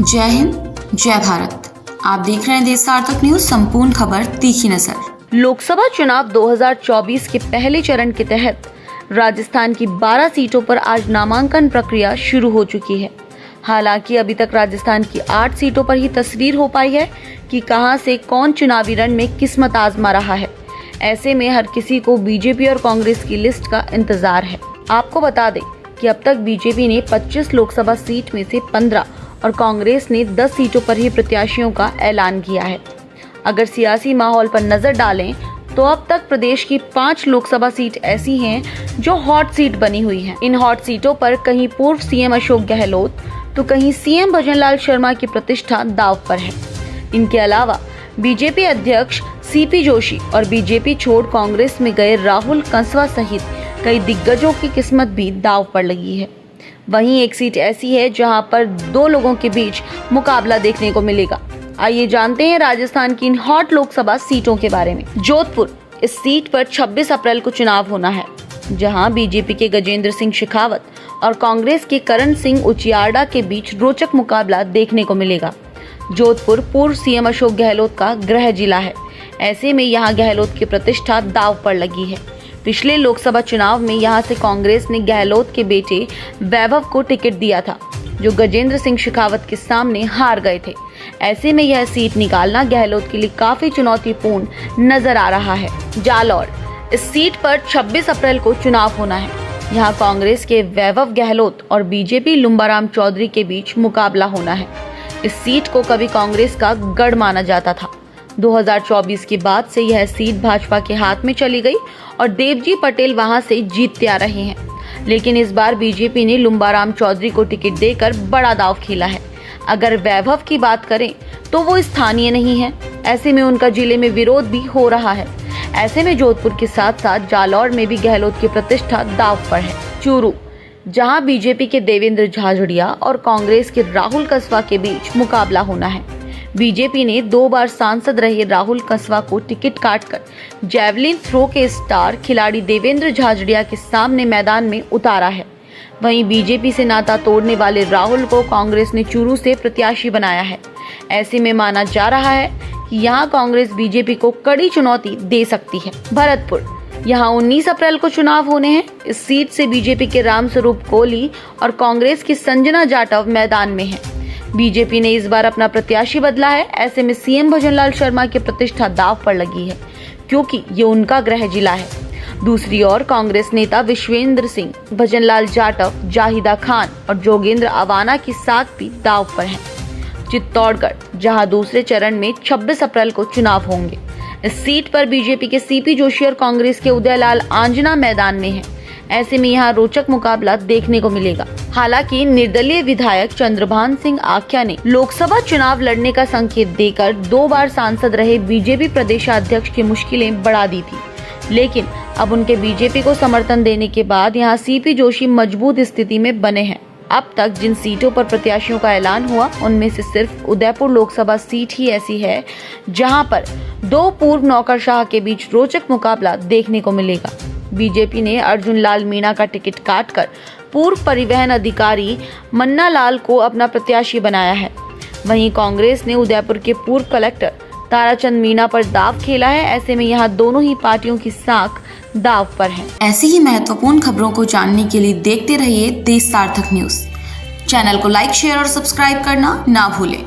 जय हिंद, जय भारत। आप देख रहे हैं देश सार्थक न्यूज। संपूर्ण खबर, तीखी नजर। लोकसभा चुनाव 2024 के पहले चरण के तहत राजस्थान की 12 सीटों पर आज नामांकन प्रक्रिया शुरू हो चुकी है। हालांकि अभी तक राजस्थान की 8 सीटों पर ही तस्वीर हो पाई है कि कहां से कौन चुनावी रण में किस्मत आजमा रहा है। ऐसे में हर किसी को बीजेपी और कांग्रेस की लिस्ट का इंतजार है। आपको बता दें कि अब तक बीजेपी ने 25 लोकसभा सीट में से 15 और कांग्रेस ने 10 सीटों पर ही प्रत्याशियों का ऐलान किया है। अगर सियासी माहौल पर नजर डालें तो अब तक प्रदेश की 5 लोकसभा सीट ऐसी हैं जो हॉट सीट बनी हुई हैं। इन हॉट सीटों पर कहीं पूर्व सीएम अशोक गहलोत तो कहीं सीएम भजनलाल शर्मा की प्रतिष्ठा दांव पर है। इनके अलावा बीजेपी अध्यक्ष सीपी जोशी और बीजेपी छोड़ कांग्रेस में गए राहुल कंसवा सहित कई दिग्गजों की किस्मत भी दांव पर लगी है। वहीं एक सीट ऐसी है जहां पर 2 लोगों के बीच मुकाबला देखने को मिलेगा। आइए जानते हैं राजस्थान की इन हॉट लोकसभा सीटों के बारे में। जोधपुर, इस सीट पर 26 अप्रैल को चुनाव होना है, जहां बीजेपी के गजेंद्र सिंह शेखावत और कांग्रेस के करण सिंह उचियार्डा के बीच रोचक मुकाबला देखने को मिलेगा। जोधपुर पूर्व सीएम अशोक गहलोत का गृह जिला है। ऐसे में यहां गहलोत की प्रतिष्ठा दांव पर लगी है। पिछले लोकसभा चुनाव में यहां से कांग्रेस ने गहलोत के बेटे वैभव को टिकट दिया था, जो गजेंद्र सिंह शेखावत के सामने हार गए थे। ऐसे में यह सीट निकालना गहलोत के लिए काफी चुनौतीपूर्ण नजर आ रहा है। जालौर, इस सीट पर 26 अप्रैल को चुनाव होना है। यहाँ कांग्रेस के वैभव गहलोत और बीजेपी लुम्बाराम चौधरी के बीच मुकाबला होना है। इस सीट को कभी कांग्रेस का गढ़ माना जाता था। 2024 के बाद से यह सीट भाजपा के हाथ में चली गई और देवजी पटेल वहां से जीतते आ रहे हैं। लेकिन इस बार बीजेपी ने लुम्बाराम चौधरी को टिकट देकर बड़ा दांव खेला है। अगर वैभव की बात करें तो वो स्थानीय नहीं है। ऐसे में उनका जिले में विरोध भी हो रहा है। ऐसे में जोधपुर के साथ साथ जालौर में भी गहलोत की प्रतिष्ठा दांव पर है। चूरू, जहां बीजेपी के देवेंद्र झाझड़िया और कांग्रेस के राहुल कंसवा के बीच मुकाबला होना है। बीजेपी ने 2 बार सांसद रहे राहुल कंसवा को टिकट काटकर जैवलिन थ्रो के स्टार खिलाड़ी देवेंद्र झाझड़िया के सामने मैदान में उतारा है। वहीं बीजेपी से नाता तोड़ने वाले राहुल को कांग्रेस ने चूरू से प्रत्याशी बनाया है। ऐसे में माना जा रहा है कि यहां कांग्रेस बीजेपी को कड़ी चुनौती दे सकती है। भरतपुर, यहां 19 अप्रैल को चुनाव होने हैं। इस सीट से बीजेपी के रामस्वरूप कोहली और कांग्रेस की संजना जाटव मैदान में है। बीजेपी ने इस बार अपना प्रत्याशी बदला है। ऐसे में सीएम भजनलाल शर्मा की प्रतिष्ठा दांव पर लगी है, क्योंकि ये उनका गृह जिला है। दूसरी ओर कांग्रेस नेता विश्वेंद्र सिंह, भजनलाल जाटव, जाहिदा खान और जोगेंद्र अवाना की साख भी दांव पर है। चित्तौड़गढ़, जहां दूसरे चरण में 26 अप्रैल को चुनाव होंगे। इस सीट पर बीजेपी के सीपी जोशी और कांग्रेस के उदयलाल आंजना मैदान में है। ऐसे में यहाँ रोचक मुकाबला देखने को मिलेगा। हालांकि निर्दलीय विधायक चंद्रभान सिंह आख्या ने लोकसभा चुनाव लड़ने का संकेत देकर 2 बार सांसद रहे बीजेपी प्रदेशाध्यक्ष की मुश्किलें बढ़ा दी थी। लेकिन अब उनके बीजेपी को समर्थन देने के बाद यहाँ सीपी जोशी मजबूत स्थिति में बने हैं। अब तक जिन सीटों पर प्रत्याशियों का ऐलान हुआ, उनमें से सिर्फ उदयपुर लोकसभा सीट ही ऐसी है जहां पर 2 पूर्व नौकरशाह के बीच रोचक मुकाबला देखने को मिलेगा। बीजेपी ने अर्जुन लाल मीणा का टिकट काटकर पूर्व परिवहन अधिकारी मन्ना लाल को अपना प्रत्याशी बनाया है। वहीं कांग्रेस ने उदयपुर के पूर्व कलेक्टर ताराचंद मीणा पर दांव खेला है। ऐसे में यहाँ दोनों ही पार्टियों की साख दांव पर है। ऐसी ही महत्वपूर्ण खबरों को जानने के लिए देखते रहिए देश सार्थक न्यूज। चैनल को लाइक, शेयर और सब्सक्राइब करना ना भूलें।